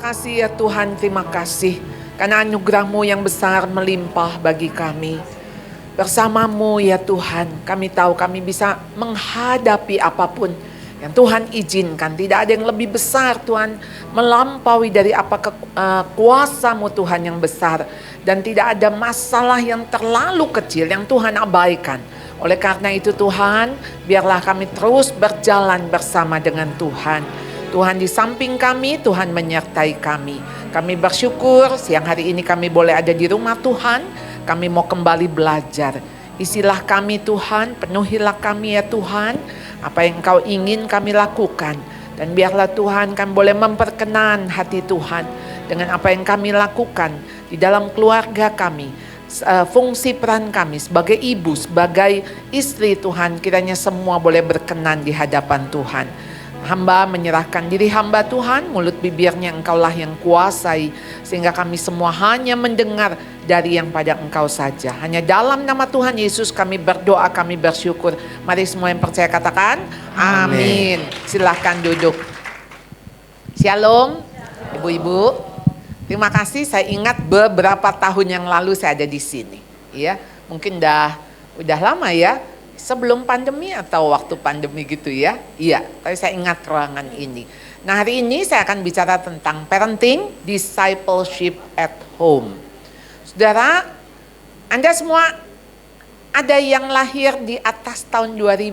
kasih ya Tuhan, terima kasih. Karena anugerah-Mu yang besar melimpah bagi kami. Bersama-Mu ya Tuhan, kami tahu kami bisa menghadapi apapun yang Tuhan izinkan. Tidak ada yang lebih besar Tuhan, melampaui dari apa kuasa-Mu Tuhan yang besar. Dan tidak ada masalah yang terlalu kecil yang Tuhan abaikan. Oleh karena itu Tuhan, biarlah kami terus berjalan bersama dengan Tuhan. Tuhan di samping kami, Tuhan menyertai kami. Kami bersyukur siang hari ini kami boleh ada di rumah Tuhan. Kami mau kembali belajar. Isilah kami Tuhan, penuhilah kami ya Tuhan. Apa yang Engkau ingin kami lakukan. Dan biarlah Tuhan kami boleh memperkenan hati Tuhan. Dengan apa yang kami lakukan di dalam keluarga kami. Fungsi peran kami sebagai ibu, sebagai istri Tuhan. Kiranya semua boleh berkenan di hadapan Tuhan. Hamba menyerahkan diri hamba Tuhan, mulut bibirnya Engkaulah yang kuasai. Sehingga kami semua hanya mendengar dari yang pada Engkau saja. Hanya dalam nama Tuhan Yesus kami berdoa, kami bersyukur. Mari semua yang percaya katakan, amin. Silahkan duduk. Shalom, ibu-ibu. Terima kasih, saya ingat beberapa tahun yang lalu saya ada di sini. Ya, mungkin udah lama ya. Sebelum pandemi atau waktu pandemi gitu ya. Iya, tapi saya ingat ruangan ini. Nah hari ini saya akan bicara tentang parenting, discipleship at home. Saudara, Anda semua ada yang lahir di atas tahun 2000?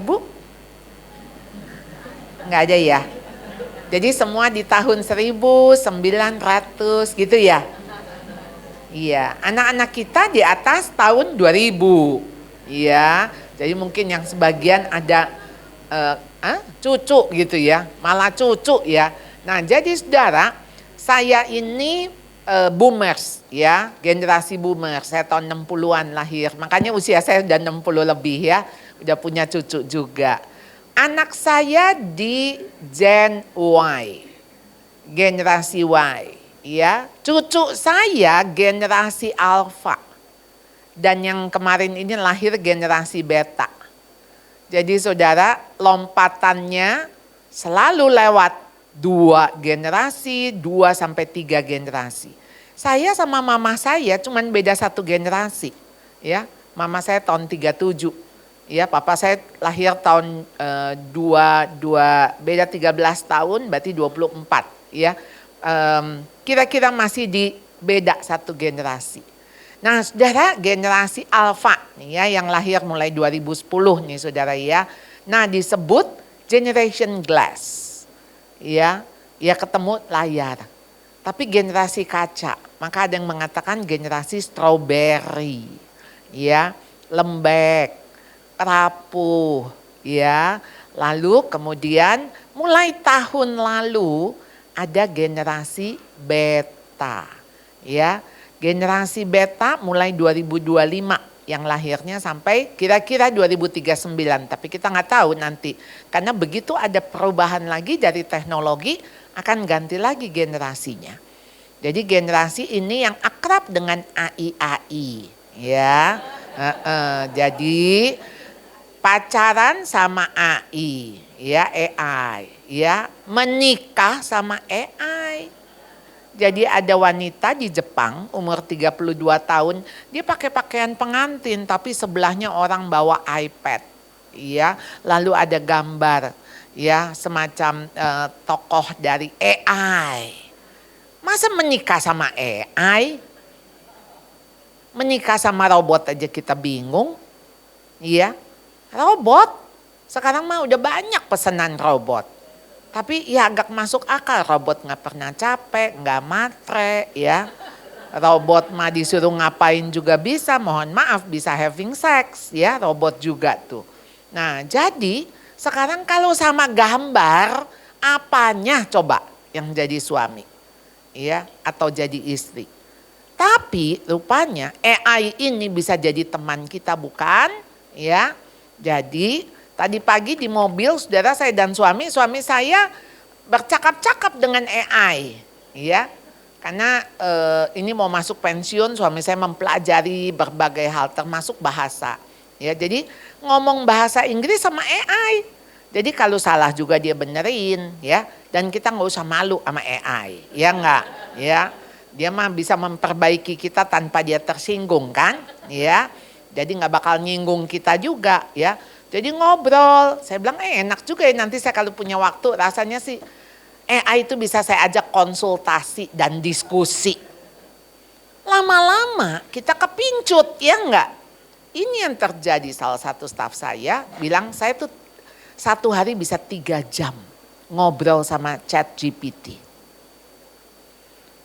Enggak ada ya? Jadi semua di tahun 1900 gitu ya? Iya, anak-anak kita di atas tahun 2000. Iya. Jadi mungkin yang sebagian ada cucu gitu ya, malah cucu ya. Nah jadi saudara, saya ini boomers ya, generasi boomers. Saya tahun 60-an lahir, makanya usia saya udah 60 lebih ya. Udah punya cucu juga. Anak saya di Gen Y, generasi Y ya. Cucu saya generasi Alpha. Dan yang kemarin ini lahir generasi beta. Jadi saudara, lompatannya selalu lewat 2 generasi, 2 sampai 3 generasi. Saya sama mama saya cuman beda 1 generasi. Ya, mama saya tahun 37. Ya, papa saya lahir tahun beda 13 tahun, berarti 24. Ya, kira-kira masih di beda 1 generasi. Nah saudara, generasi Alpha nih ya, yang lahir mulai 2010 nih saudara ya. Nah disebut generation glass. Ya ketemu layar. Tapi generasi kaca, maka ada yang mengatakan generasi strawberry. Ya, lembek, rapuh ya. Lalu kemudian mulai tahun lalu ada generasi beta. Ya. Generasi beta mulai 2025 yang lahirnya sampai kira-kira 2039. Tapi kita nggak tahu nanti. Karena begitu ada perubahan lagi dari teknologi akan ganti lagi generasinya. Jadi generasi ini yang akrab dengan AI. Ya, jadi pacaran sama AI. Ya, AI. Ya, menikah sama AI. Jadi ada wanita di Jepang umur 32 tahun, dia pakai pakaian pengantin tapi sebelahnya orang bawa iPad. Ya, lalu ada gambar ya semacam tokoh dari AI. Masa menikah sama AI? Menikah sama robot aja kita bingung. Iya. Robot. Sekarang mah udah banyak pesanan robot. Tapi ya agak masuk akal, robot nggak pernah capek, nggak matre ya. Robot mah disuruh ngapain juga bisa, mohon maaf bisa having sex ya, robot juga tuh. Nah jadi sekarang kalau sama gambar, apanya coba yang jadi suami ya atau jadi istri. Tapi rupanya AI ini bisa jadi teman kita bukan ya. Jadi tadi pagi di mobil saudara saya dan suami saya bercakap-cakap dengan AI. Ya, karena ini mau masuk pensiun suami saya mempelajari berbagai hal termasuk bahasa. Ya, jadi ngomong bahasa Inggris sama AI. Jadi kalau salah juga dia benerin ya. Dan kita nggak usah malu sama AI, ya nggak? Ya, dia mah bisa memperbaiki kita tanpa dia tersinggung kan? Ya, jadi nggak bakal nyinggung kita juga, ya. Jadi ngobrol, saya bilang enak juga ya nanti saya kalau punya waktu rasanya sih AI itu bisa saya ajak konsultasi dan diskusi. Lama-lama kita kepincut, ya enggak? Ini yang terjadi, salah satu staf saya bilang saya tuh satu hari bisa 3 jam ngobrol sama ChatGPT.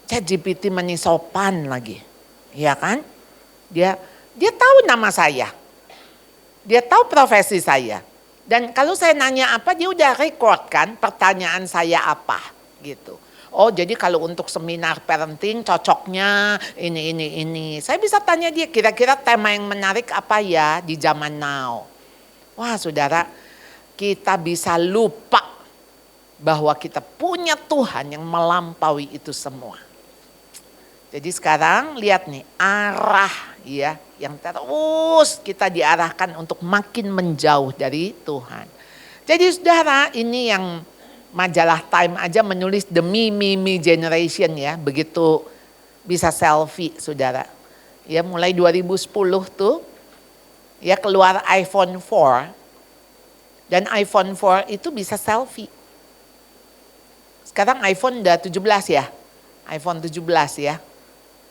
ChatGPT menisopan lagi, ya kan? Dia tahu nama saya, dia tahu profesi saya. Dan kalau saya nanya apa dia udah record kan pertanyaan saya apa gitu. Oh jadi kalau untuk seminar parenting cocoknya ini. Saya bisa tanya dia kira-kira tema yang menarik apa ya di zaman now. Wah saudara, kita bisa lupa bahwa kita punya Tuhan yang melampaui itu semua. Jadi sekarang lihat nih arah ya yang terus kita diarahkan untuk makin menjauh dari Tuhan. Jadi saudara ini yang majalah Time aja menulis the me generation ya. Begitu bisa selfie saudara. Ya mulai 2010 tuh ya keluar iPhone 4. Dan iPhone 4 itu bisa selfie. Sekarang iPhone udah 17 ya. iPhone 17 ya.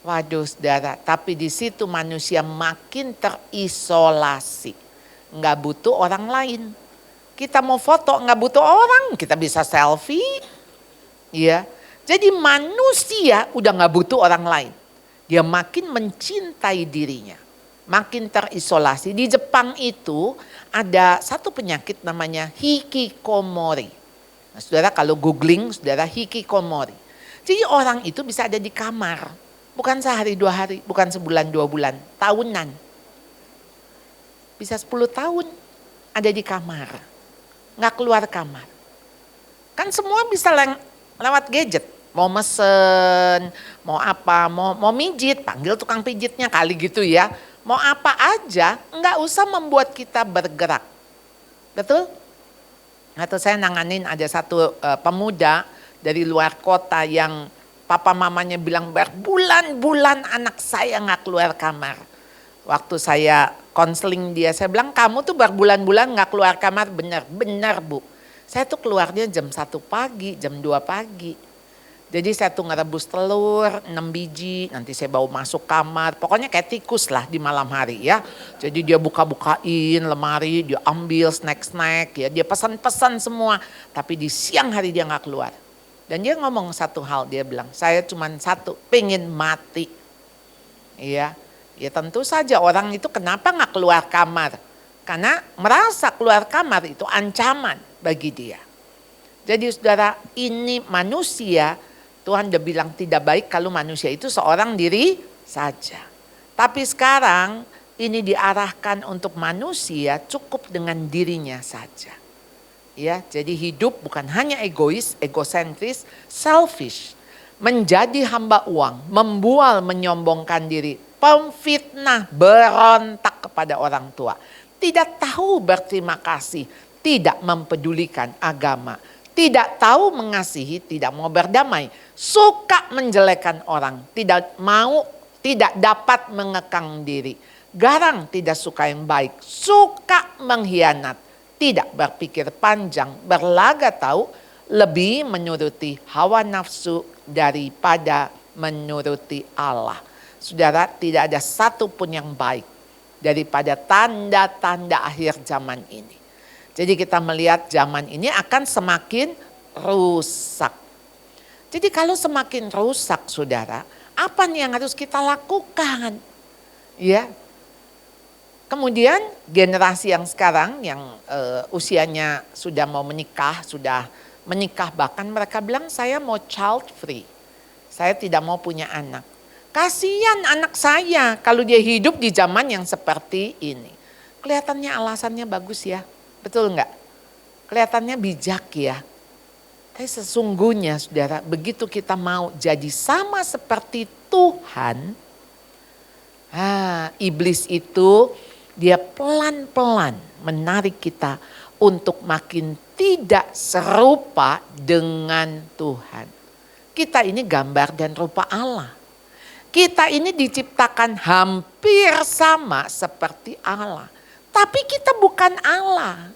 Waduh saudara, tapi di situ manusia makin terisolasi. Nggak butuh orang lain. Kita mau foto nggak butuh orang, kita bisa selfie. Ya, jadi manusia udah nggak butuh orang lain. Dia makin mencintai dirinya, makin terisolasi. Di Jepang itu ada satu penyakit namanya hikikomori. Nah, saudara kalau googling, saudara hikikomori. Jadi orang itu bisa ada di kamar. Bukan sehari 2 hari, bukan sebulan 2 bulan, tahunan. Bisa 10 tahun ada di kamar, nggak keluar kamar. Kan semua bisa lewat gadget, mau mesen, mau apa, mau mijit, panggil tukang pijitnya kali gitu ya. Mau apa aja, nggak usah membuat kita bergerak. Betul? Atau saya nanganin ada satu pemuda dari luar kota yang papa mamanya bilang berbulan-bulan anak saya nggak keluar kamar. Waktu saya konseling dia, saya bilang kamu tuh berbulan-bulan nggak keluar kamar, benar Bu. Saya tuh keluarnya jam 1 pagi, jam 2 pagi. Jadi saya tuh ngerebus telur 6 biji, nanti saya bawa masuk kamar. Pokoknya kayak tikus lah di malam hari ya. Jadi dia buka-bukain lemari, dia ambil snack-snack ya, dia pesan-pesan semua. Tapi di siang hari dia nggak keluar. Dan dia ngomong satu hal, dia bilang, saya cuma satu, pengen mati. Iya, ya tentu saja orang itu kenapa gak keluar kamar? Karena merasa keluar kamar itu ancaman bagi dia. Jadi saudara, ini manusia, Tuhan udah bilang tidak baik kalau manusia itu seorang diri saja. Tapi sekarang ini diarahkan untuk manusia cukup dengan dirinya saja. Ya, jadi hidup bukan hanya egois, egosentris, selfish. Menjadi hamba uang, membual, menyombongkan diri, pemfitnah, berontak kepada orang tua. Tidak tahu berterima kasih, tidak mempedulikan agama. Tidak tahu mengasihi, tidak mau berdamai. Suka menjelekkan orang, tidak dapat mengekang diri. Garang, tidak suka yang baik, suka mengkhianat. Tidak berpikir panjang, berlaga tahu, lebih menuruti hawa nafsu daripada menuruti Allah. Saudara, tidak ada satupun yang baik daripada tanda-tanda akhir zaman ini. Jadi kita melihat zaman ini akan semakin rusak. Jadi kalau semakin rusak saudara, apa nih yang harus kita lakukan? Ya. Kemudian generasi yang sekarang yang usianya sudah mau menikah, sudah menikah bahkan mereka bilang saya mau child free. Saya tidak mau punya anak. Kasihan anak saya kalau dia hidup di zaman yang seperti ini. Kelihatannya alasannya bagus ya, betul enggak? Kelihatannya bijak ya. Tapi sesungguhnya saudara, begitu kita mau jadi sama seperti Tuhan, iblis itu dia pelan-pelan menarik kita untuk makin tidak serupa dengan Tuhan. Kita ini gambar dan rupa Allah. Kita ini diciptakan hampir sama seperti Allah. Tapi kita bukan Allah.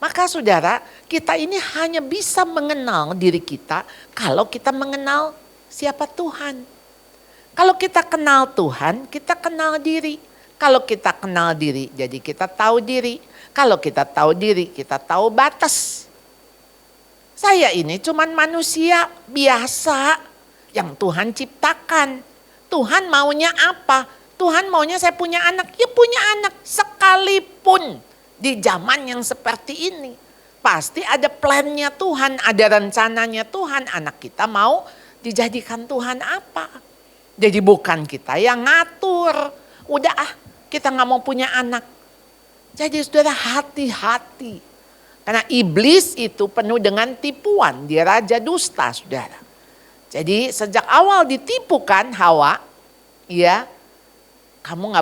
Maka saudara, kita ini hanya bisa mengenal diri kita kalau kita mengenal siapa Tuhan. Kalau kita kenal Tuhan, kita kenal diri. Kalau kita kenal diri, jadi kita tahu diri. Kalau kita tahu diri, kita tahu batas. Saya ini cuman manusia biasa yang Tuhan ciptakan. Tuhan maunya apa? Tuhan maunya saya punya anak. Ya punya anak sekalipun di zaman yang seperti ini. Pasti ada plannya Tuhan, ada rencananya Tuhan. Anak kita mau dijadikan Tuhan apa? Jadi bukan kita yang ngatur. Udah kita gak mau punya anak. Jadi saudara hati-hati. Karena iblis itu penuh dengan tipuan. Dia raja dusta saudara. Jadi sejak awal ditipukan Hawa. Ya, kamu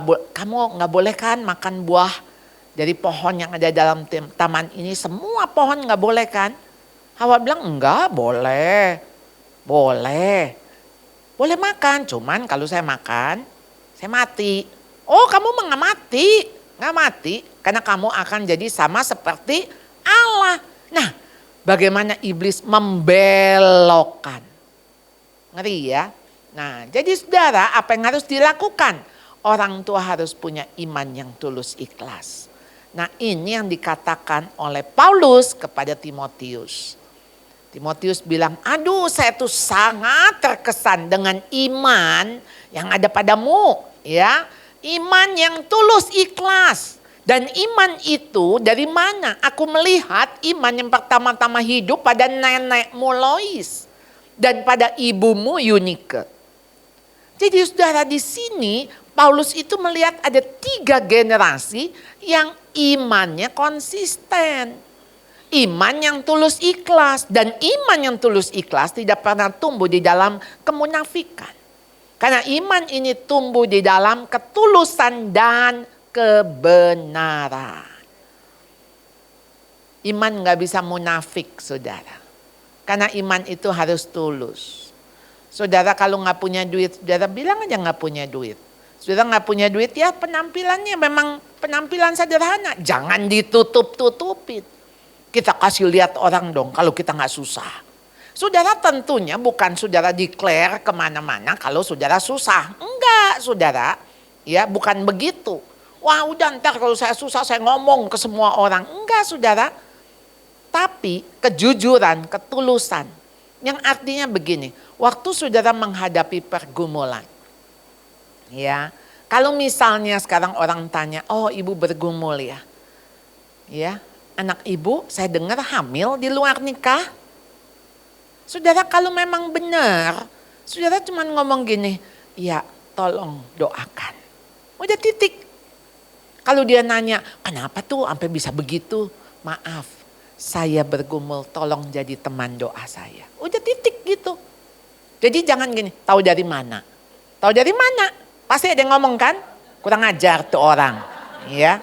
nggak boleh kan makan buah dari pohon yang ada dalam taman ini. Semua pohon nggak boleh kan. Hawa bilang enggak boleh. Boleh makan. Cuman kalau saya makan saya mati. Oh kamu mah nggak mati. Nggak mati karena kamu akan jadi sama seperti Allah. Nah bagaimana iblis membelokkan. Ngeri ya. Nah jadi saudara apa yang harus dilakukan? Orang tua harus punya iman yang tulus ikhlas. Nah ini yang dikatakan oleh Paulus kepada Timotius. Timotius bilang, aduh saya tuh sangat terkesan dengan iman yang ada padamu. Ya. Iman yang tulus ikhlas. Dan iman itu dari mana? Aku melihat iman yang pertama-tama hidup pada nenekmu Lois. Dan pada ibumu Yunike. Jadi saudara di sini Paulus itu melihat ada 3 generasi yang imannya konsisten. Iman yang tulus ikhlas. Dan iman yang tulus ikhlas tidak pernah tumbuh di dalam kemunafikan. Karena iman ini tumbuh di dalam ketulusan dan kebenaran. Iman gak bisa munafik saudara. Karena iman itu harus tulus. Saudara kalau gak punya duit, saudara bilang aja gak punya duit. Saudara gak punya duit ya penampilannya memang penampilan sederhana. Jangan ditutup-tutupin. Kita kasih lihat orang dong kalau kita gak susah. Saudara tentunya bukan saudara declare kemana-mana kalau saudara susah. Enggak saudara, ya bukan begitu. Wah udah ntar kalau saya susah saya ngomong ke semua orang. Enggak saudara, tapi kejujuran, ketulusan. Yang artinya begini, waktu saudara menghadapi pergumulan. Ya, kalau misalnya sekarang orang tanya, oh ibu bergumul ya. Ya, anak ibu saya dengar hamil di luar nikah. Saudara kalau memang benar, saudara cuma ngomong gini, ya tolong doakan. Udah titik. Kalau dia nanya, kenapa tuh sampai bisa begitu? Maaf, saya bergumul, tolong jadi teman doa saya. Udah titik gitu. Jadi jangan gini, tahu dari mana? Tahu dari mana? Pasti ada yang ngomong kan? Kurang ajar tuh orang. Ya.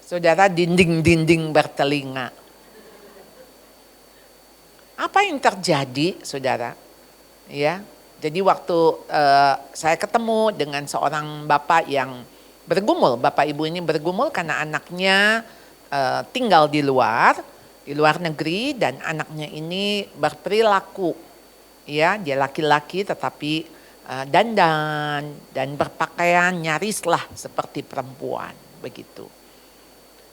Saudara dinding-dinding bertelinga. Apa yang terjadi saudara? Ya, jadi waktu saya ketemu dengan seorang bapak yang bergumul. Bapak ibu ini bergumul karena anaknya tinggal di luar negeri dan anaknya ini berperilaku. Ya, dia laki-laki tetapi dandan dan berpakaian nyarislah seperti perempuan begitu.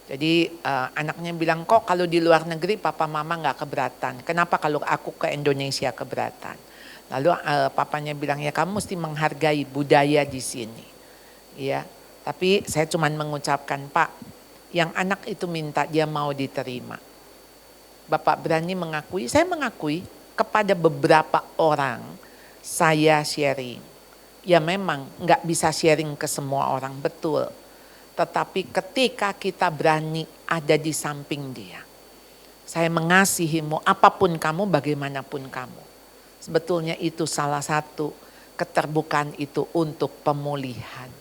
Jadi anaknya bilang kok kalau di luar negeri papa mama gak keberatan. Kenapa kalau aku ke Indonesia keberatan? Lalu papanya bilang ya kamu mesti menghargai budaya di sini. Ya, tapi saya cuma mengucapkan Pak, yang anak itu minta dia mau diterima. Bapak berani mengakui, saya mengakui kepada beberapa orang saya sharing. Ya memang gak bisa sharing ke semua orang, betul. Tetapi ketika kita berani ada di samping dia. Saya mengasihimu apapun kamu, bagaimanapun kamu. Sebetulnya itu salah satu keterbukaan itu untuk pemulihan.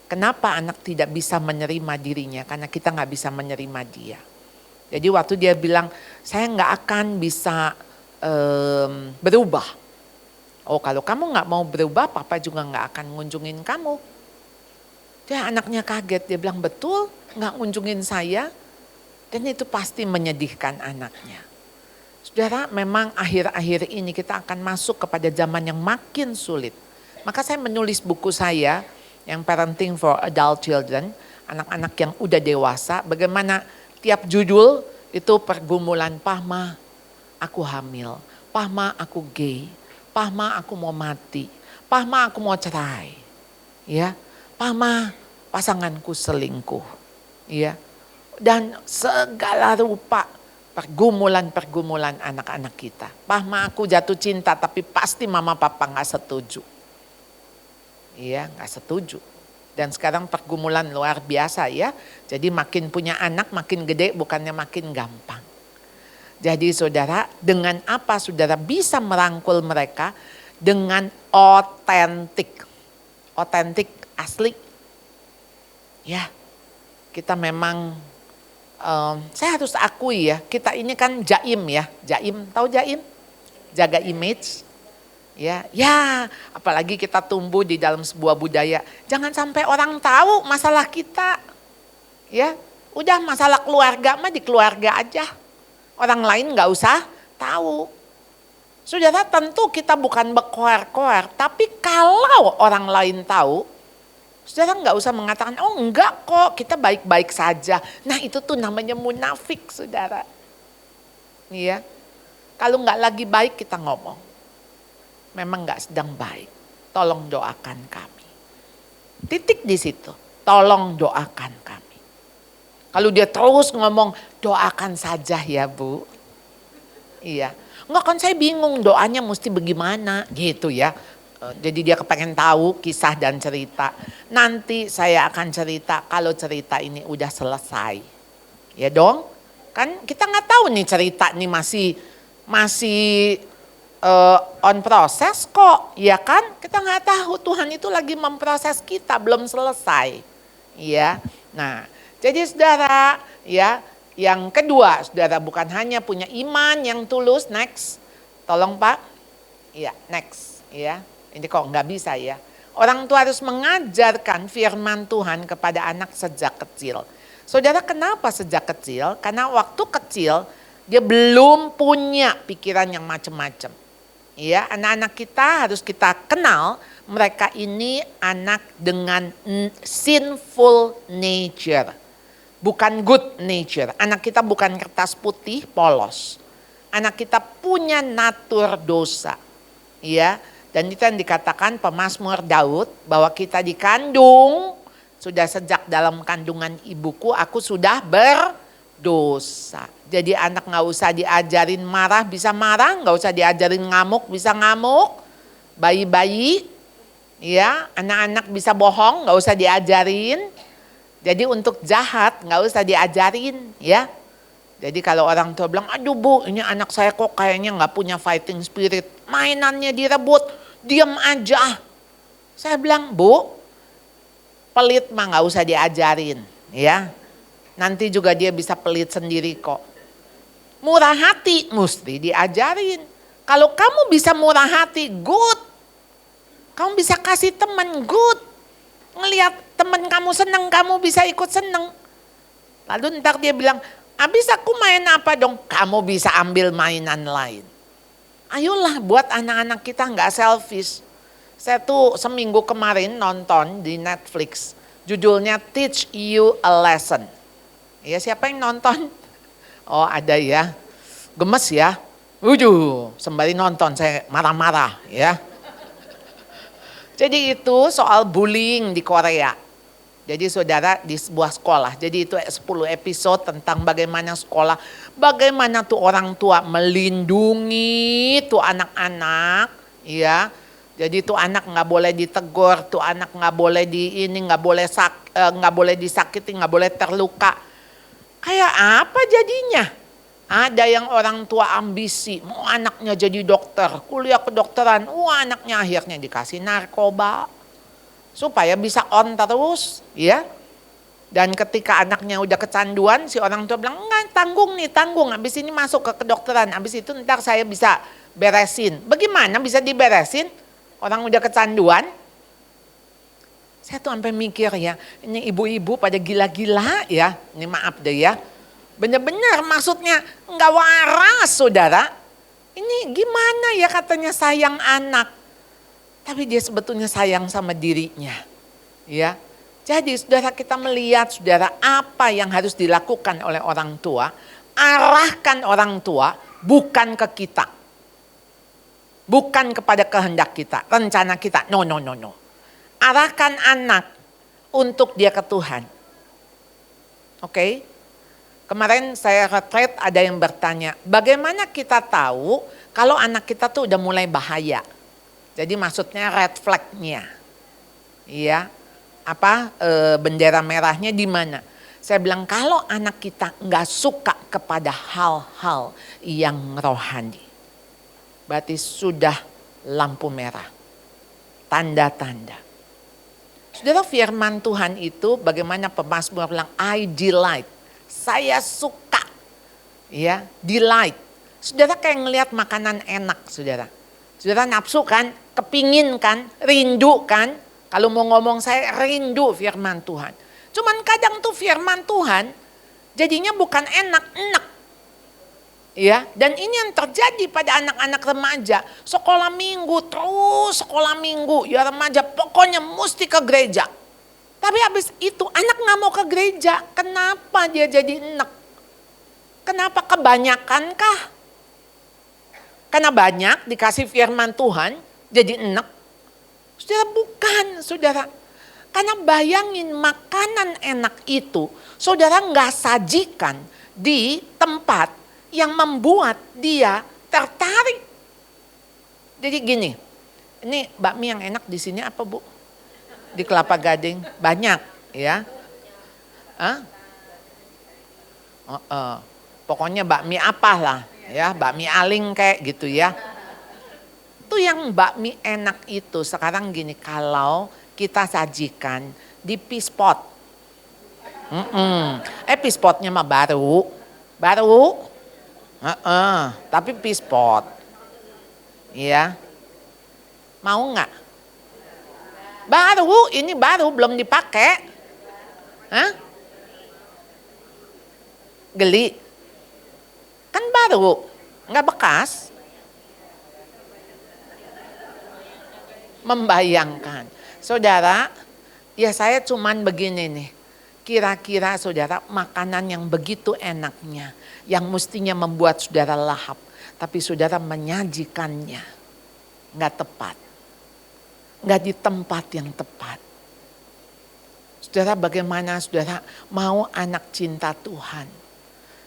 Kenapa anak tidak bisa menerima dirinya? Karena kita nggak bisa menerima dia. Jadi waktu dia bilang, saya nggak akan bisa berubah. Oh, kalau kamu nggak mau berubah, papa juga nggak akan ngunjungin kamu. Dia anaknya kaget, dia bilang betul nggak ngunjungin saya. Dan itu pasti menyedihkan anaknya. Saudara, memang akhir-akhir ini kita akan masuk kepada zaman yang makin sulit. Maka saya menulis buku saya yang Parenting for Adult Children, anak-anak yang udah dewasa, bagaimana tiap judul itu pergumulan, Pahma aku hamil, Pahma aku gay, Pahma aku mau mati, Pahma aku mau cerai, ya, Pahma pasanganku selingkuh, ya, dan segala rupa pergumulan-pergumulan anak-anak kita. Pahma aku jatuh cinta tapi pasti mama papa gak setuju. Iya gak setuju. Dan sekarang pergumulan luar biasa ya. Jadi makin punya anak makin gede bukannya makin gampang. Jadi saudara, dengan apa saudara bisa merangkul mereka? Dengan otentik. Otentik asli. Ya, kita memang, saya harus akui ya, kita ini kan jaim ya. Jaim, tahu jaim? Jaga image. Ya, apalagi kita tumbuh di dalam sebuah budaya. Jangan sampai orang tahu masalah kita. Ya, udah masalah keluarga mah di keluarga aja. Orang lain gak usah tahu. Saudara, tentu kita bukan berkoar-koar, tapi kalau orang lain tahu, saudara gak usah mengatakan, oh enggak kok kita baik-baik saja. Nah itu tuh namanya munafik saudara. Iya, kalau gak lagi baik kita ngomong. Memang gak sedang baik, tolong doakan kami. Titik di situ, tolong doakan kami. Kalau dia terus ngomong, doakan saja ya Bu. Iya, enggak kan saya bingung doanya mesti bagaimana gitu ya. Jadi dia kepengen tahu kisah dan cerita. Nanti saya akan cerita kalau cerita ini udah selesai. Ya dong, kan kita nggak tahu nih cerita nih masih on proses kok, ya kan? Kita nggak tahu, Tuhan itu lagi memproses kita, belum selesai. Ya, nah jadi saudara ya, yang kedua saudara bukan hanya punya iman yang tulus, next, tolong Pak, ya next ya. Ini kok nggak bisa ya. Orang tua harus mengajarkan firman Tuhan kepada anak sejak kecil. Saudara, kenapa sejak kecil? Karena waktu kecil dia belum punya pikiran yang macam-macam. Ya, anak-anak kita harus kita kenal mereka ini anak dengan sinful nature. Bukan good nature. Anak kita bukan kertas putih polos. Anak kita punya natur dosa. Ya. Dan itu yang dikatakan pemazmur Daud bahwa kita dikandung sudah sejak dalam kandungan ibuku aku sudah berdosa. Jadi anak gak usah diajarin marah bisa marah, gak usah diajarin ngamuk bisa ngamuk. Bayi-bayi, ya anak-anak bisa bohong gak usah diajarin. Jadi untuk jahat gak usah diajarin ya. Jadi kalau orang tua bilang, aduh Bu ini anak saya kok kayaknya gak punya fighting spirit. Mainannya direbut, diam aja. Saya bilang, Bu pelit mah gak usah diajarin ya. Nanti juga dia bisa pelit sendiri kok. Murah hati mesti diajarin. Kalau kamu bisa murah hati, good. Kamu bisa kasih teman, good. Ngelihat teman kamu senang, kamu bisa ikut senang. Lalu ntar dia bilang, habis aku main apa dong? Kamu bisa ambil mainan lain. Ayolah buat anak-anak kita gak selfish. Saya tuh seminggu kemarin nonton di Netflix. Judulnya Teach You a Lesson. Ya siapa yang nonton? Oh ada ya. Gemes ya. Sembari nonton saya marah-marah ya. Jadi itu soal bullying di Korea. Jadi saudara di sebuah sekolah. Jadi itu 10 episode tentang bagaimana sekolah. Bagaimana tuh orang tua melindungi tuh anak-anak. Ya. Jadi tuh anak gak boleh ditegur. Tuh anak gak boleh gak boleh disakiti, gak boleh terluka. Kayak apa jadinya? Ada yang orang tua ambisi, mau anaknya jadi dokter, kuliah kedokteran, anaknya akhirnya dikasih narkoba. supaya bisa on terus, ya. Dan ketika anaknya udah kecanduan, si orang tua bilang, enggak, tanggung nih, tanggung. Habis ini masuk ke kedokteran, habis itu ntar saya bisa beresin. Bagaimana bisa diberesin? Orang udah kecanduan. Saya tuh sampai mikir ya, ini ibu-ibu pada gila-gila ya, ini maaf deh ya. Benar-benar maksudnya enggak waras saudara. Ini gimana ya katanya sayang anak. Tapi dia sebetulnya sayang sama dirinya. Ya. Jadi saudara kita melihat saudara apa yang harus dilakukan oleh orang tua. Arahkan orang tua bukan ke kita. Bukan kepada kehendak kita, rencana kita. No. Arahkan anak untuk dia ke Tuhan. Oke? Kemarin saya retreat ada yang bertanya, bagaimana kita tahu kalau anak kita tuh udah mulai bahaya? Jadi maksudnya red flag-nya. Iya. Bendera merahnya di mana? Saya bilang kalau anak kita nggak suka kepada hal-hal yang rohani, berarti sudah lampu merah, tanda-tanda. Saudara, firman Tuhan itu bagaimana pemazmur bilang, I delight, saya suka, ya, delight. Saudara kayak ngelihat makanan enak, saudara. Saudara nafsu kan, kepingin kan, rindu kan. Kalau mau ngomong saya rindu firman Tuhan. Cuman kadang tuh firman Tuhan jadinya bukan enak-enak. Ya, dan ini yang terjadi pada anak-anak remaja. Sekolah minggu terus sekolah minggu, ya remaja pokoknya mesti ke gereja. Tapi habis itu anak nggak mau ke gereja. Kenapa dia jadi enak? Kenapa kebanyakan kah? Karena banyak dikasih firman Tuhan jadi enak. Saudara, bukan saudara. Karena bayangin makanan enak itu saudara nggak sajikan di tempat yang membuat dia tertarik. Jadi gini, ini bakmi yang enak di sini apa Bu? Di Kelapa Gading banyak ya. Pokoknya bakmi apalah ya, bakmi aling kayak gitu ya. Itu yang bakmi enak itu sekarang gini, kalau kita sajikan di pispot. Pispotnya mah baru. Tapi pispot. Iya. Mau nggak? Baru, ini baru belum dipakai. Geli. Kan baru, nggak bekas. Membayangkan. Saudara, ya saya cuman begini nih. Kira-kira saudara makanan yang begitu enaknya. Yang mestinya membuat saudara lahap. Tapi saudara menyajikannya. Nggak tepat. Nggak di tempat yang tepat. Saudara, bagaimana saudara mau anak cinta Tuhan.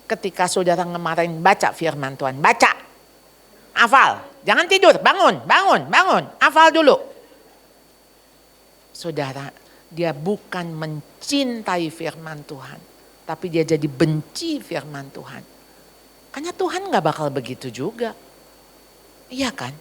Ketika saudara ngemarin baca firman Tuhan. Baca. Hafal. Jangan tidur, bangun. Hafal dulu. Saudara, dia bukan mencintai firman Tuhan. Tapi dia jadi benci firman Tuhan. Karena Tuhan gak bakal begitu juga. Iya kan?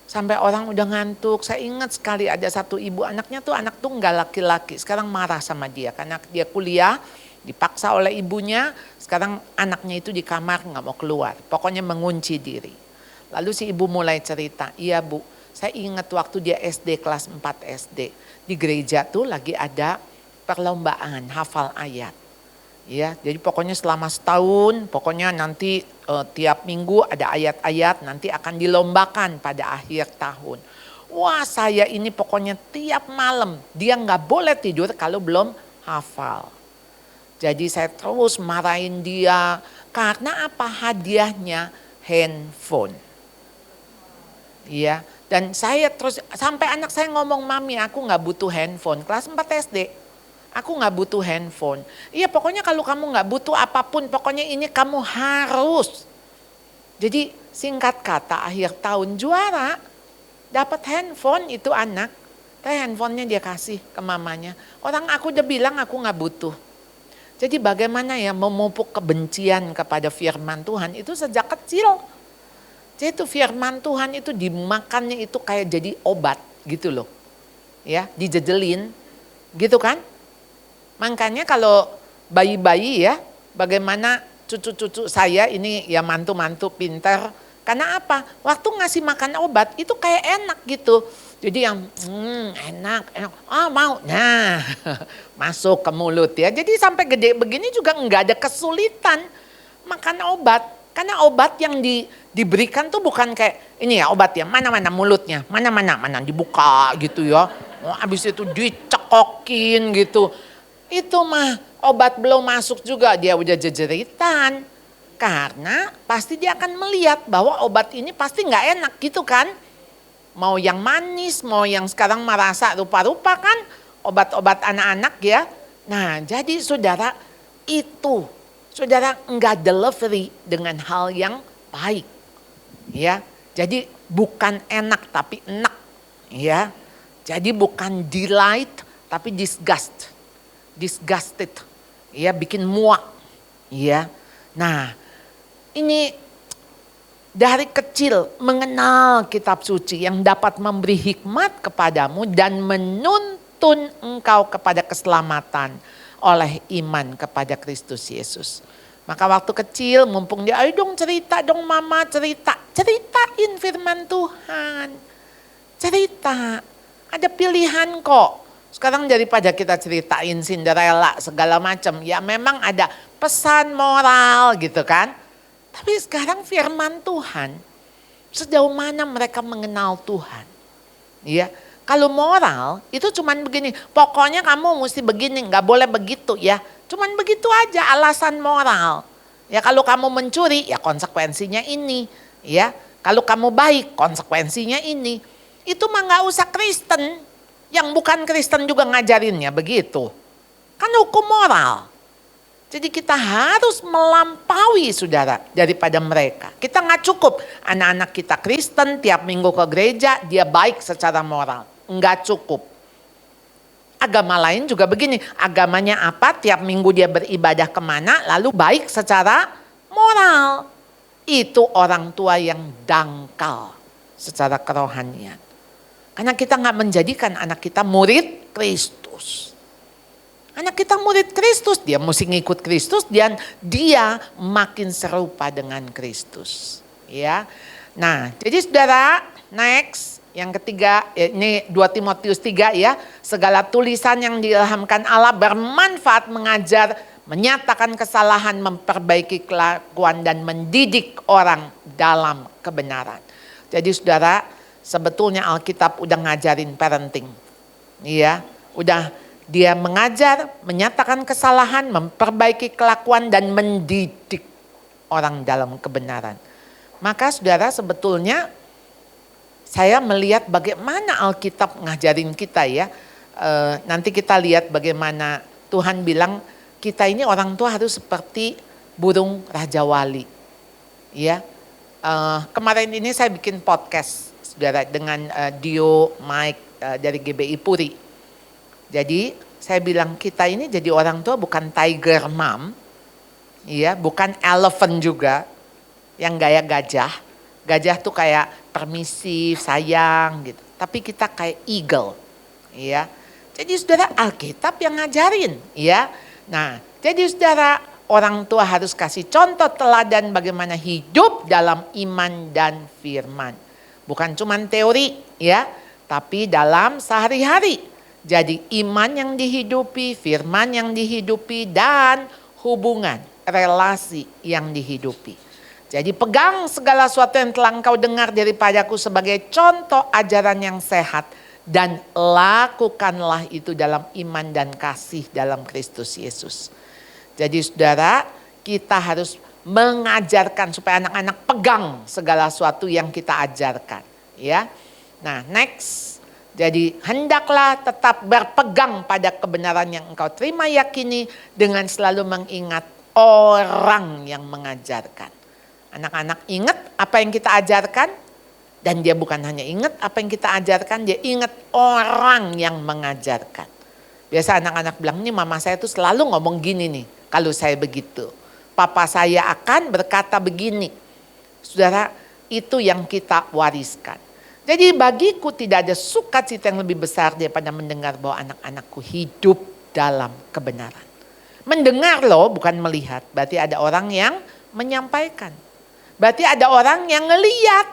Sampai orang udah ngantuk. Saya ingat sekali ada satu ibu, anaknya tuh anak tunggal laki-laki. Sekarang marah sama dia karena dia kuliah. Dipaksa oleh ibunya. Sekarang anaknya itu di kamar gak mau keluar. Pokoknya mengunci diri. Lalu si ibu mulai cerita, iya Bu, saya ingat waktu dia SD kelas 4 SD. Di gereja tuh lagi ada perlombaan hafal ayat. Ya, jadi pokoknya selama setahun, pokoknya nanti tiap minggu ada ayat-ayat, nanti akan dilombakan pada akhir tahun. Wah, saya ini pokoknya tiap malam, dia nggak boleh tidur kalau belum hafal. Jadi saya terus marahin dia, karena apa? Hadiahnya handphone. Iya, dan saya terus sampai anak saya ngomong, mami aku nggak butuh handphone, kelas 4 SD, aku nggak butuh handphone. Iya, pokoknya kalau kamu nggak butuh apapun, pokoknya ini kamu harus. Jadi singkat kata akhir tahun juara, dapat handphone itu anak, tapi handphonenya dia kasih ke mamanya. Orang aku udah bilang aku nggak butuh. Jadi bagaimana ya memupuk kebencian kepada firman Tuhan itu sejak kecil. Jadi itu firman Tuhan itu dimakannya itu kayak jadi obat gitu loh. ya, dijejelin, gitu kan? Makanya kalau bayi-bayi ya, bagaimana cucu-cucu saya ini ya mantu-mantu pinter. Karena apa? Waktu ngasih makan obat itu kayak enak gitu. Jadi yang enak, mau. Nah masuk ke mulut ya. Jadi sampai gede begini juga nggak ada kesulitan makan obat. Karena obat yang diberikan tuh bukan kayak ini ya obat ya, mana-mana mulutnya, mana dibuka gitu ya. Habis itu dicekokin gitu. Itu mah obat belum masuk juga dia udah jejeritan. Karena pasti dia akan melihat bahwa obat ini pasti nggak enak gitu kan. Mau yang manis, mau yang sekarang merasa rupa-rupa kan obat-obat anak-anak ya. Nah jadi saudara itu, saudara enggak delivery dengan hal yang baik. Ya, jadi bukan enak tapi enak. Ya, jadi bukan delight tapi disgusted. Ya, bikin muak. Ya, nah ini dari kecil mengenal kitab suci yang dapat memberi hikmat kepadamu dan menuntun engkau kepada keselamatan oleh iman kepada Kristus Yesus. Maka waktu kecil mumpung dia, ayo dong cerita dong mama ceritain firman Tuhan. Cerita, ada pilihan kok. Sekarang daripada kita ceritain Cinderella segala macam, ya memang ada pesan moral gitu kan. Tapi sekarang firman Tuhan, sejauh mana mereka mengenal Tuhan. Ya, kalau moral itu cuman begini, pokoknya kamu mesti begini, nggak boleh begitu ya. Cuman begitu aja alasan moral. Ya kalau kamu mencuri ya konsekuensinya ini. Ya kalau kamu baik konsekuensinya ini. Itu mah nggak usah Kristen. Yang bukan Kristen juga ngajarinnya begitu. Kan hukum moral. Jadi kita harus melampaui saudara daripada mereka. Kita nggak cukup anak-anak kita Kristen tiap minggu ke gereja dia baik secara moral. Nggak cukup. Agama lain juga begini. Agamanya apa tiap minggu dia beribadah kemana lalu baik secara moral. Itu orang tua yang dangkal secara kerohanian. Karena kita nggak menjadikan anak kita murid Kristus. Anak kita murid Kristus, dia mesti ngikut Kristus dan dia makin serupa dengan Kristus. Ya. Nah, jadi saudara, next yang ketiga, ini 2 Timotius 3 ya. Segala tulisan yang diilhamkan Allah bermanfaat mengajar, menyatakan kesalahan, memperbaiki kelakuan dan mendidik orang dalam kebenaran. Jadi saudara, sebetulnya Alkitab udah ngajarin parenting. Iya, udah dia mengajar, menyatakan kesalahan, memperbaiki kelakuan dan mendidik orang dalam kebenaran. Maka saudara sebetulnya saya melihat bagaimana Alkitab ngajarin kita ya. Nanti kita lihat bagaimana Tuhan bilang kita ini orang tua harus seperti burung Raja Wali. Ya, kemarin ini saya bikin podcast saudara dengan Dio Mike dari GBI Puri. Jadi saya bilang kita ini jadi orang tua bukan tiger mom, ya, bukan elephant juga, yang gaya gajah. Gajah tuh kayak permisif, sayang gitu. Tapi kita kayak eagle, ya. Jadi saudara Alkitab yang ngajarin, ya. Nah, jadi saudara orang tua harus kasih contoh teladan bagaimana hidup dalam iman dan firman. Bukan cuma teori, ya, tapi dalam sehari-hari. Jadi iman yang dihidupi, firman yang dihidupi, dan hubungan, relasi yang dihidupi. Jadi pegang segala sesuatu yang telah engkau dengar daripadaku sebagai contoh ajaran yang sehat. Dan lakukanlah itu dalam iman dan kasih dalam Kristus Yesus. Jadi saudara, kita harus mengajarkan supaya anak-anak pegang segala sesuatu yang kita ajarkan. Ya. Nah next. Jadi hendaklah tetap berpegang pada kebenaran yang engkau terima yakini dengan selalu mengingat orang yang mengajarkan. Anak-anak ingat apa yang kita ajarkan dan dia bukan hanya ingat apa yang kita ajarkan, dia ingat orang yang mengajarkan. Biasa anak-anak bilang, nih mama saya tuh selalu ngomong gini nih kalau saya begitu. Papa saya akan berkata begini. Saudara, itu yang kita wariskan. Jadi bagiku tidak ada sukacita yang lebih besar daripada mendengar bahwa anak-anakku hidup dalam kebenaran. Mendengar loh, bukan melihat. Berarti ada orang yang menyampaikan. Berarti ada orang yang ngeliat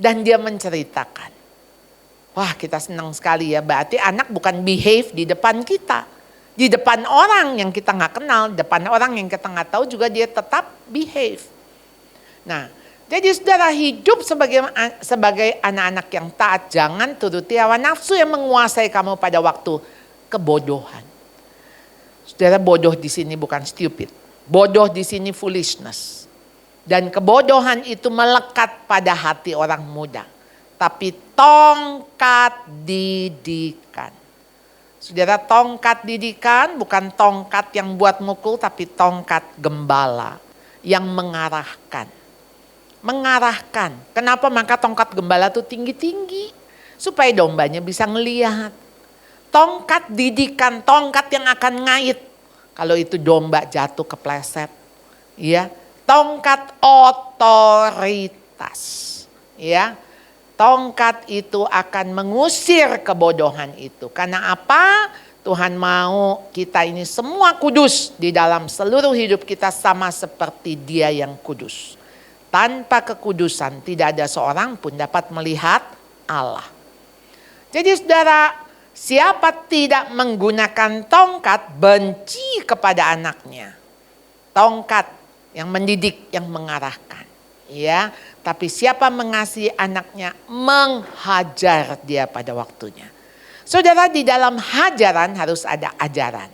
dan dia menceritakan. Wah, kita senang sekali ya. Berarti anak bukan behave di depan kita. Di depan orang yang kita nggak kenal, depan orang yang kita nggak tahu juga dia tetap behave. Nah, jadi saudara hidup sebagai anak-anak yang taat, jangan turuti hawa nafsu yang menguasai kamu pada waktu kebodohan. Saudara, bodoh di sini bukan stupid. Bodoh di sini foolishness. Dan kebodohan itu melekat pada hati orang muda. Tapi tongkat didikan. Saudara, tongkat didikan bukan tongkat yang buat mukul, tapi tongkat gembala yang mengarahkan. Mengarahkan. Kenapa maka tongkat gembala itu tinggi-tinggi? Supaya dombanya bisa ngelihat. Tongkat didikan, tongkat yang akan ngait. Kalau itu domba jatuh kepleset. Ya. Tongkat otoritas. Ya. Tongkat itu akan mengusir kebodohan itu. Karena apa? Tuhan mau kita ini semua kudus di dalam seluruh hidup kita sama seperti Dia yang kudus. Tanpa kekudusan tidak ada seorang pun dapat melihat Allah. Jadi saudara, siapa tidak menggunakan tongkat benci kepada anaknya. Tongkat yang mendidik, yang mengarahkan. Ya, tapi siapa mengasihi anaknya menghajar dia pada waktunya. Saudara, di dalam hajaran harus ada ajaran.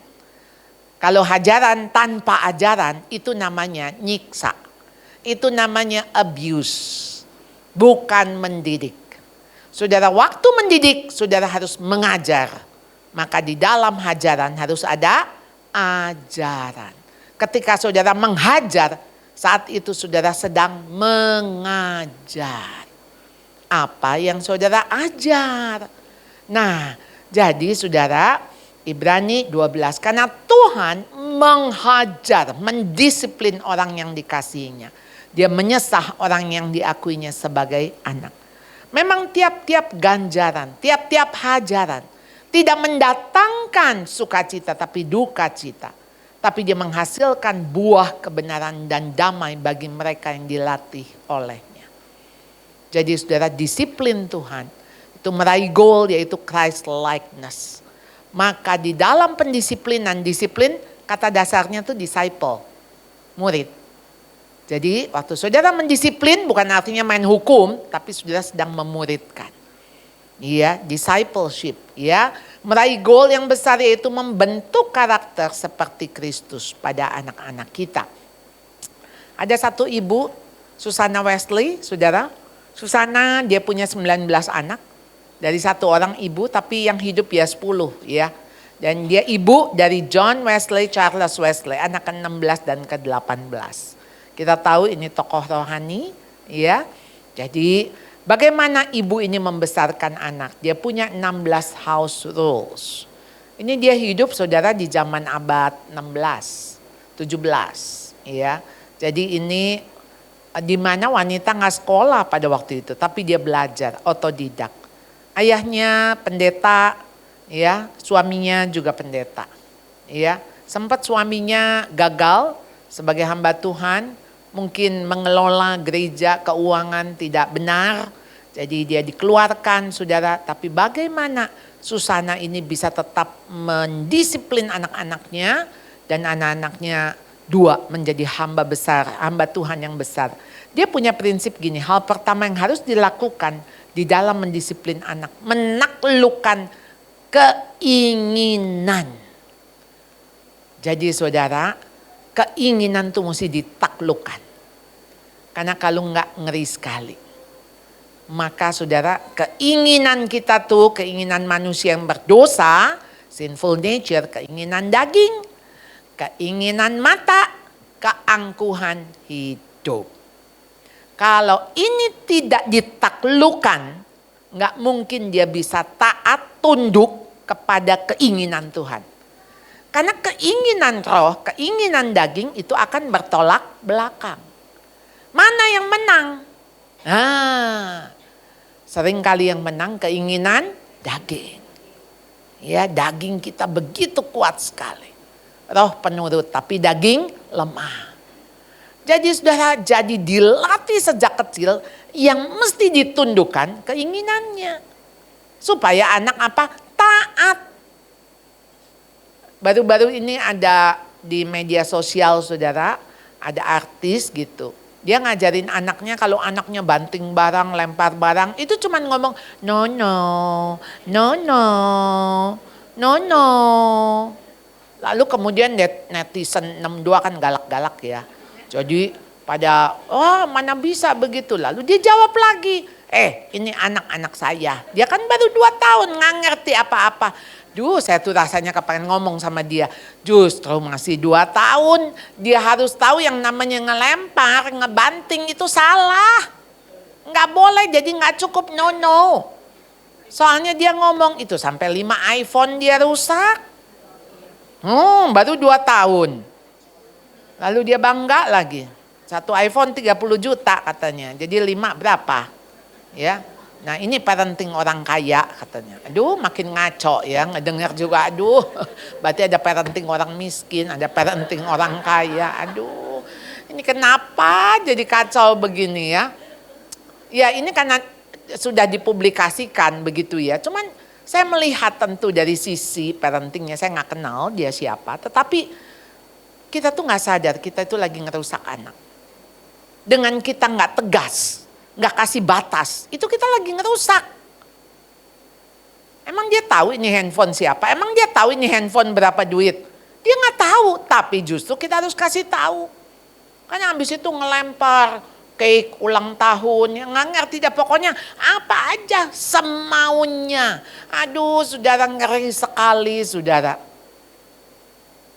Kalau hajaran tanpa ajaran itu namanya nyiksa. Itu namanya abuse, bukan mendidik. Saudara, waktu mendidik, saudara harus mengajar. Maka di dalam hajaran harus ada ajaran. Ketika saudara menghajar, saat itu saudara sedang mengajar. Apa yang saudara ajar? Nah, jadi saudara, Ibrani 12. Karena Tuhan menghajar, mendisiplin orang yang dikasihinya. Dia menyesah orang yang diakuinya sebagai anak. Memang tiap-tiap ganjaran, tiap-tiap hajaran tidak mendatangkan sukacita tapi duka cita. Tapi dia menghasilkan buah kebenaran dan damai bagi mereka yang dilatih olehnya. Jadi saudara, disiplin Tuhan itu meraih goal yaitu Christ likeness. Maka di dalam pendisiplinan, disiplin kata dasarnya itu disciple, murid. Jadi waktu saudara mendisiplin bukan artinya main hukum, tapi saudara sedang memuridkan. Iya, discipleship, ya. Meraih goal yang besar yaitu membentuk karakter seperti Kristus pada anak-anak kita. Ada satu ibu, Susana Wesley, saudara. Susana dia punya 19 anak. Dari satu orang ibu, tapi yang hidup ya 10, ya. Dan dia ibu dari John Wesley, Charles Wesley, anak ke-16 dan ke-18. Kita tahu ini tokoh rohani, ya. Jadi bagaimana ibu ini membesarkan anak? Dia punya 16 house rules. Ini dia hidup saudara di zaman abad 16, 17, ya. Jadi ini di mana wanita nggak sekolah pada waktu itu, tapi dia belajar otodidak. Ayahnya pendeta, ya, suaminya juga pendeta, ya. Sempat suaminya gagal sebagai hamba Tuhan. Mungkin mengelola gereja keuangan tidak benar. Jadi dia dikeluarkan saudara. Tapi bagaimana Susana ini bisa tetap mendisiplin anak-anaknya. Dan anak-anaknya dua menjadi hamba besar, hamba Tuhan yang besar. Dia punya prinsip gini, hal pertama yang harus dilakukan di dalam mendisiplin anak. Menaklukkan keinginan. Jadi saudara, keinginan itu mesti ditaklukkan. Karena kalau enggak ngeri sekali. Maka saudara, keinginan kita tuh, keinginan manusia yang berdosa, sinful nature, keinginan daging, keinginan mata, keangkuhan hidup. Kalau ini tidak ditaklukkan, enggak mungkin dia bisa taat tunduk kepada keinginan Tuhan. Karena keinginan roh, keinginan daging itu akan bertolak belakang. Mana yang menang? Seringkali yang menang keinginan daging. Ya, daging kita begitu kuat sekali. Roh penurut, tapi daging lemah. Jadi saudara, jadi dilatih sejak kecil yang mesti ditundukkan keinginannya. Supaya anak apa? Taat. Baru-baru ini ada di media sosial saudara, ada artis gitu. Dia ngajarin anaknya kalau anaknya banting barang, lempar barang, itu cuman ngomong no no, no no, no no. Lalu kemudian netizen 62 kan galak-galak ya. Jadi pada, mana bisa begitu. Lalu dia jawab lagi, ini anak-anak saya. Dia kan baru 2 tahun, nggak ngerti apa-apa. Saya tuh rasanya kepengen ngomong sama dia. Justru masih 2 tahun, dia harus tahu yang namanya ngelempar, ngebanting itu salah. Nggak boleh, jadi nggak cukup no. Soalnya dia ngomong itu sampai 5 iPhone dia rusak. Baru 2 tahun. Lalu dia bangga lagi. 1 iPhone 30 juta katanya. Jadi 5 berapa? Ya. Nah ini parenting orang kaya katanya. Aduh makin ngaco ya, ngedengar juga aduh. Berarti ada parenting orang miskin, ada parenting orang kaya. Aduh ini kenapa jadi kacau begini ya. Ya ini karena sudah dipublikasikan begitu ya. Cuman saya melihat tentu dari sisi parentingnya, saya nggak kenal dia siapa. Tetapi kita tuh nggak sadar kita itu lagi ngerusak anak. Dengan kita nggak tegas, nggak kasih batas, itu kita lagi ngerusak. Emang dia tahu ini handphone siapa? Emang dia tahu ini handphone berapa duit? Dia nggak tahu, tapi justru kita harus kasih tahu. Kan habis itu ngelempar cake ulang tahun, yang nggak ngerti dah pokoknya apa aja semaunya. Aduh saudara, ngeri sekali saudara.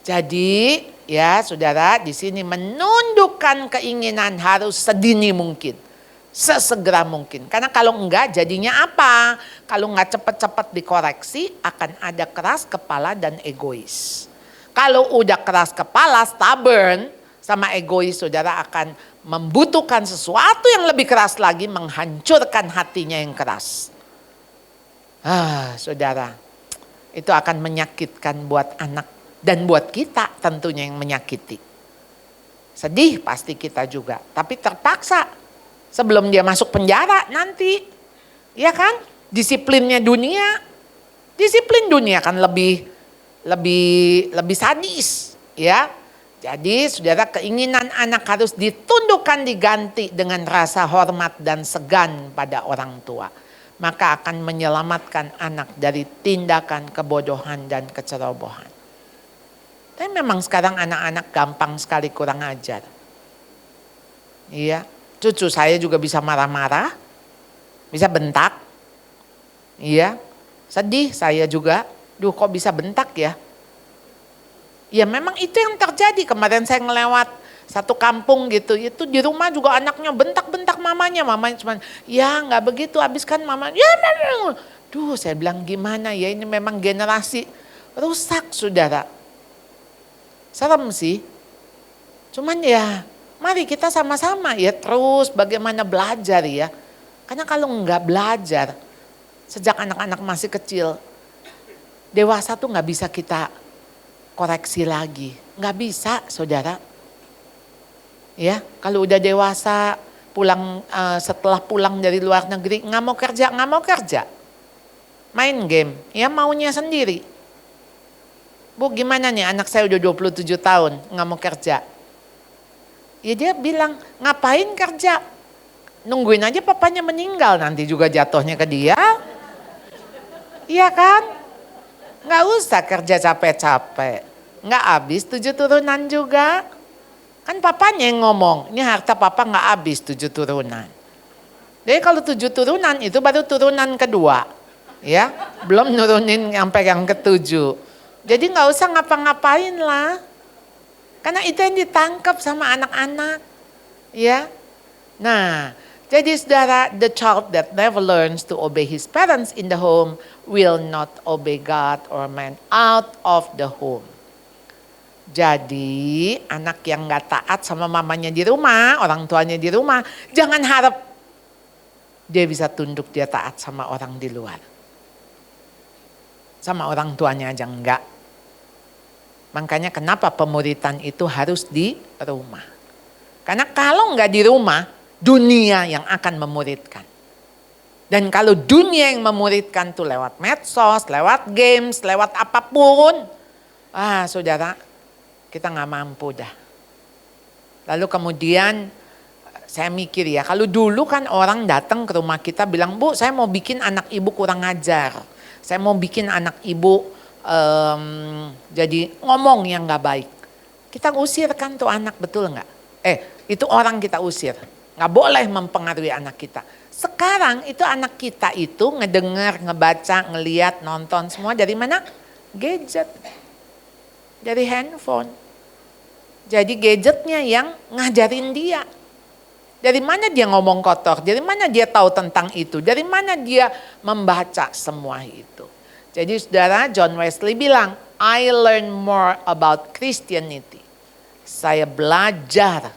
Jadi ya saudara, di sini menundukkan keinginan harus sedini mungkin. Sesegera mungkin. Karena kalau enggak jadinya apa? Kalau enggak cepat-cepat dikoreksi akan ada keras kepala dan egois. Kalau udah keras kepala, stubborn sama egois, saudara akan membutuhkan sesuatu yang lebih keras lagi, menghancurkan hatinya yang keras. Saudara, itu akan menyakitkan buat anak. Dan buat kita tentunya yang menyakiti. Sedih pasti kita juga. Tapi terpaksa sebelum dia masuk penjara nanti. Ya kan? Disiplinnya dunia. Disiplin dunia kan lebih sadis. Ya. Jadi saudara, keinginan anak harus ditundukkan, diganti dengan rasa hormat dan segan pada orang tua. Maka akan menyelamatkan anak dari tindakan kebodohan dan kecerobohan. Tapi memang sekarang anak-anak gampang sekali kurang ajar. Iya, cucu saya juga bisa marah-marah, bisa bentak. Iya, sedih saya juga. Duh kok bisa bentak ya? Ya memang itu yang terjadi. Kemarin saya ngelewat satu kampung gitu, itu di rumah juga anaknya bentak-bentak mamanya. Mamanya cuma, ya nggak begitu, habiskan mamanya. Ya, duh saya bilang gimana ya, ini memang generasi rusak saudara. Serem sih, cuman ya mari kita sama-sama ya terus bagaimana belajar ya. Karena kalau enggak belajar sejak anak-anak masih kecil, dewasa tuh nggak bisa kita koreksi lagi. Nggak bisa saudara. Ya kalau udah dewasa pulang setelah pulang dari luar negeri nggak mau kerja. Main game, ya maunya sendiri. Bu gimana nih anak saya udah 27 tahun nggak mau kerja. Ya dia bilang ngapain kerja. Nungguin aja papanya meninggal nanti juga jatuhnya ke dia. Iya kan. Nggak usah kerja capek-capek. Nggak habis 7 turunan juga. Kan papanya yang ngomong ini harta papa nggak habis 7 turunan. Jadi kalau 7 turunan itu baru turunan kedua. Ya belum nurunin sampai yang ke-7. Jadi nggak usah ngapa-ngapain lah. Karena itu yang ditangkap sama anak-anak. Ya. Nah, jadi saudara, the child that never learns to obey his parents in the home will not obey God or man out of the home. Jadi anak yang gak taat sama mamanya di rumah, orang tuanya di rumah, jangan harap dia bisa tunduk, dia taat sama orang di luar. Sama orang tuanya aja enggak. Makanya kenapa pemuritan itu harus di rumah. Karena kalau enggak di rumah, dunia yang akan memuridkan. Dan kalau dunia yang memuridkan tuh lewat medsos, lewat games, lewat apapun. Saudara, kita gak mampu dah. Lalu kemudian saya mikir ya, kalau dulu kan orang datang ke rumah kita bilang, Bu saya mau bikin anak ibu kurang ajar. Saya mau bikin anak ibu jadi ngomong yang gak baik. Kita usir kan tuh anak, betul gak? Itu orang kita usir. Gak boleh mempengaruhi anak kita. Sekarang itu anak kita itu ngedengar, ngebaca, ngeliat, nonton semua dari mana? Gadget. Dari handphone. Jadi gadgetnya yang ngajarin dia. Dari mana dia ngomong kotor? Dari mana dia tahu tentang itu? Dari mana dia membaca semua itu? Jadi saudara, John Wesley bilang, I learn more about Christianity. Saya belajar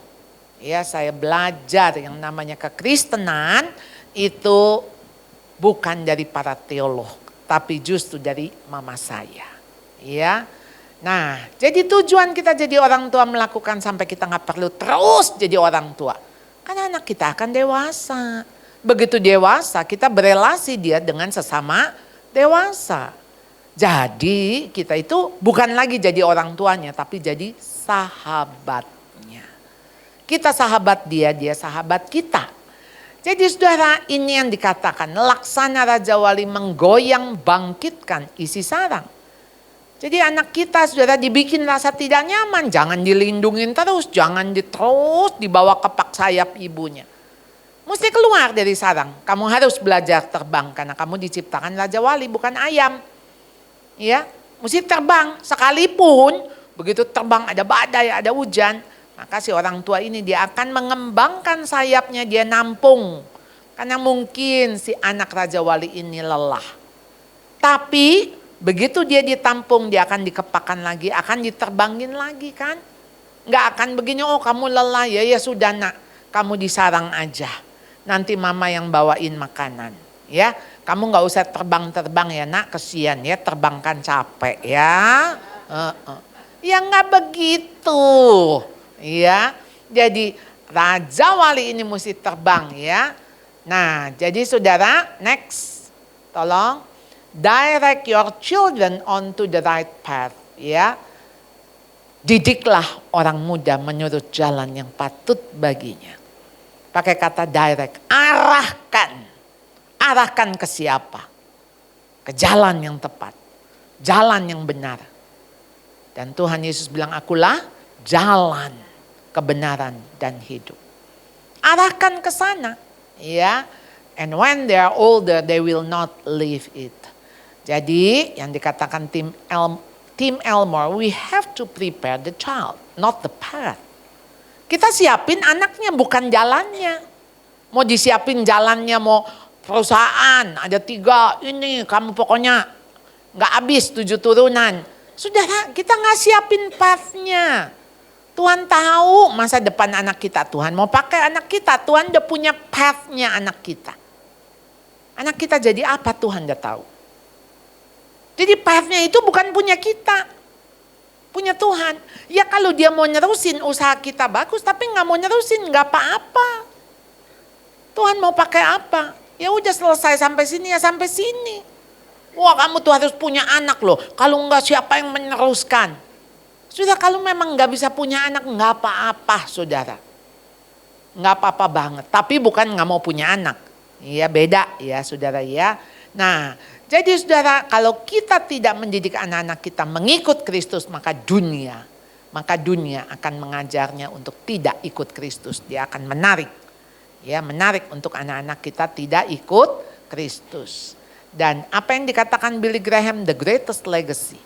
yang namanya kekristenan itu bukan dari para teolog, tapi justru dari mama saya. Ya. Nah, jadi tujuan kita jadi orang tua melakukan sampai kita nggak perlu terus jadi orang tua. Karena anak kita akan dewasa. Begitu dewasa kita berelasi dia dengan sesama dewasa. Jadi kita itu bukan lagi jadi orang tuanya tapi jadi sahabatnya. Kita sahabat dia, dia sahabat kita. Jadi saudara, ini yang dikatakan laksana Raja Wali menggoyang bangkitkan isi sarang. Jadi anak kita saudara dibikin rasa tidak nyaman, jangan dilindungin terus, jangan terus dibawa kepak sayap ibunya. Mesti keluar dari sarang, kamu harus belajar terbang karena kamu diciptakan Raja Wali bukan ayam. Ya, mesti terbang sekalipun begitu terbang ada badai, ada hujan, maka si orang tua ini dia akan mengembangkan sayapnya, dia nampung. Karena mungkin si anak Raja Wali ini lelah. Tapi begitu dia ditampung, dia akan dikepakan lagi, akan diterbangin lagi kan. Nggak akan begini, oh kamu lelah ya sudah nak, kamu di sarang aja. Nanti mama yang bawain makanan. Ya, kamu nggak usah terbang-terbang ya nak, kesian ya terbang kan capek ya. Ya nggak begitu. Ya, jadi Raja Wali ini mesti terbang ya. Nah, jadi saudara, next, tolong. Direct your children onto the right path, ya. Didiklah orang muda menurut jalan yang patut baginya. Pakai kata direct, arahkan ke siapa? Ke jalan yang tepat, jalan yang benar. Dan Tuhan Yesus bilang, akulah jalan, kebenaran dan hidup. Arahkan ke sana, ya. And when they are older, they will not leave it. Jadi yang dikatakan Tim Elmore, we have to prepare the child, not the path. Kita siapin anaknya bukan jalannya. Mau disiapin jalannya, mau perusahaan ada 3, ini kamu pokoknya gak habis 7 turunan. Saudara, kita gak siapin pathnya. Tuhan tahu masa depan anak kita, Tuhan mau pakai anak kita, Tuhan udah punya pathnya anak kita. Anak kita jadi apa Tuhan udah tahu. Jadi pathnya itu bukan punya kita, punya Tuhan. Ya kalau dia mau nerusin usaha kita bagus, tapi nggak mau nerusin nggak apa-apa. Tuhan mau pakai apa? Ya udah selesai sampai sini ya sampai sini. Wah kamu tuh harus punya anak loh. Kalau nggak siapa yang meneruskan? Sudah kalau memang nggak bisa punya anak nggak apa-apa saudara. Nggak apa-apa banget. Tapi bukan nggak mau punya anak. Iya beda ya saudara ya. Nah. Jadi saudara, kalau kita tidak mendidik anak-anak kita mengikut Kristus, maka dunia akan mengajarnya untuk tidak ikut Kristus. Dia akan menarik untuk anak-anak kita tidak ikut Kristus. Dan apa yang dikatakan Billy Graham, the greatest legacy.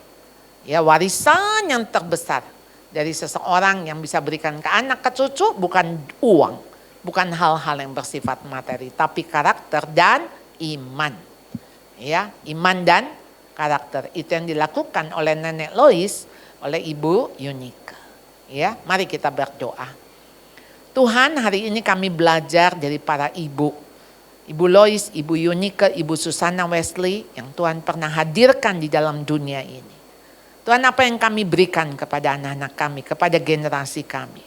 Ya, warisan yang terbesar dari seseorang yang bisa berikan ke anak, ke cucu, bukan uang, bukan hal-hal yang bersifat materi, tapi karakter dan iman. Ya, iman dan karakter itu yang dilakukan oleh Nenek Lois, oleh Ibu Yunika. Ya, mari kita berdoa. Tuhan, hari ini kami belajar dari para ibu Ibu Lois, Ibu Yunike, Ibu Susana Wesley yang Tuhan pernah hadirkan di dalam dunia ini. Tuhan, apa yang kami berikan kepada anak-anak kami, kepada generasi kami.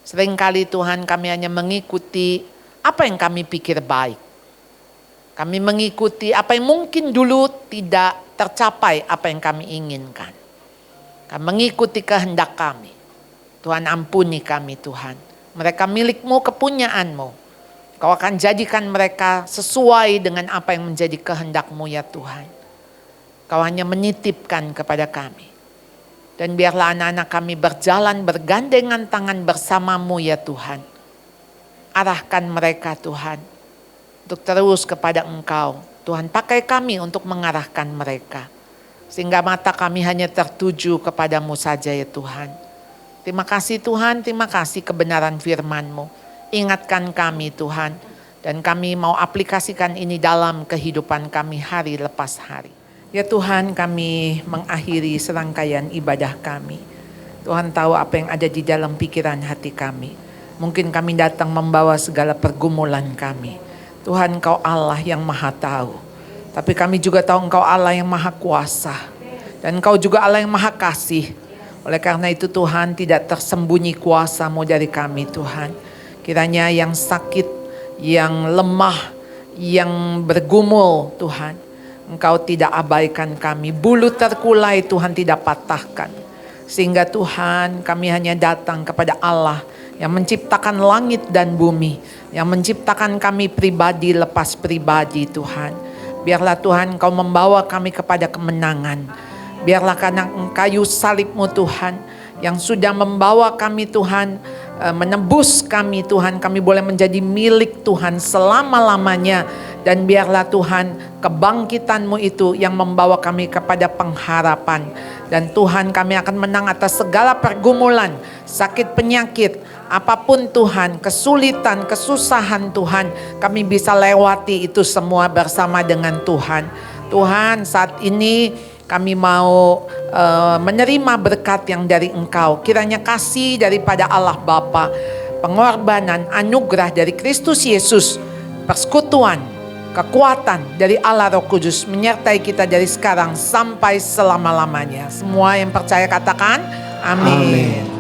Seringkali Tuhan kami hanya mengikuti apa yang kami pikir baik. Kami mengikuti apa yang mungkin dulu tidak tercapai apa yang kami inginkan. Kami mengikuti kehendak kami. Tuhan ampuni kami Tuhan. Mereka milik-Mu, kepunyaan-Mu. Kau akan jadikan mereka sesuai dengan apa yang menjadi kehendak-Mu ya Tuhan. Kau hanya menitipkan kepada kami. Dan biarlah anak-anak kami berjalan bergandengan tangan bersama-Mu ya Tuhan. Arahkan mereka Tuhan. Untuk terus kepada Engkau. Tuhan pakai kami untuk mengarahkan mereka. Sehingga mata kami hanya tertuju kepadamu saja ya Tuhan. Terima kasih Tuhan, terima kasih kebenaran firman-Mu. Ingatkan kami Tuhan. Dan kami mau aplikasikan ini dalam kehidupan kami hari lepas hari. Ya Tuhan, kami mengakhiri serangkaian ibadah kami. Tuhan tahu apa yang ada di dalam pikiran hati kami. Mungkin kami datang membawa segala pergumulan kami. Tuhan, Engkau Allah yang maha tahu. Tapi kami juga tahu Engkau Allah yang maha kuasa. Dan Engkau juga Allah yang maha kasih. Oleh karena itu Tuhan, tidak tersembunyi kuasa-Mu dari kami Tuhan. Kiranya yang sakit, yang lemah, yang bergumul Tuhan, Engkau tidak abaikan kami. Bulu terkulai Tuhan tidak patahkan. Sehingga Tuhan, kami hanya datang kepada Allah yang menciptakan langit dan bumi. Yang menciptakan kami pribadi lepas pribadi Tuhan. Biarlah Tuhan Engkau membawa kami kepada kemenangan. Biarlah karena kayu salib-Mu Tuhan yang sudah membawa kami Tuhan, menebus kami Tuhan, kami boleh menjadi milik Tuhan selama-lamanya. Dan biarlah Tuhan kebangkitan-Mu itu yang membawa kami kepada pengharapan. Dan Tuhan, kami akan menang atas segala pergumulan, sakit penyakit, apapun Tuhan, kesulitan, kesusahan Tuhan. Kami bisa lewati itu semua bersama dengan Tuhan. Tuhan, saat ini kami mau menerima berkat yang dari Engkau. Kiranya kasih daripada Allah Bapa, pengorbanan, anugerah dari Kristus Yesus, persekutuan, kekuatan dari Allah Roh Kudus menyertai kita dari sekarang sampai selama-lamanya. Semua yang percaya katakan amin.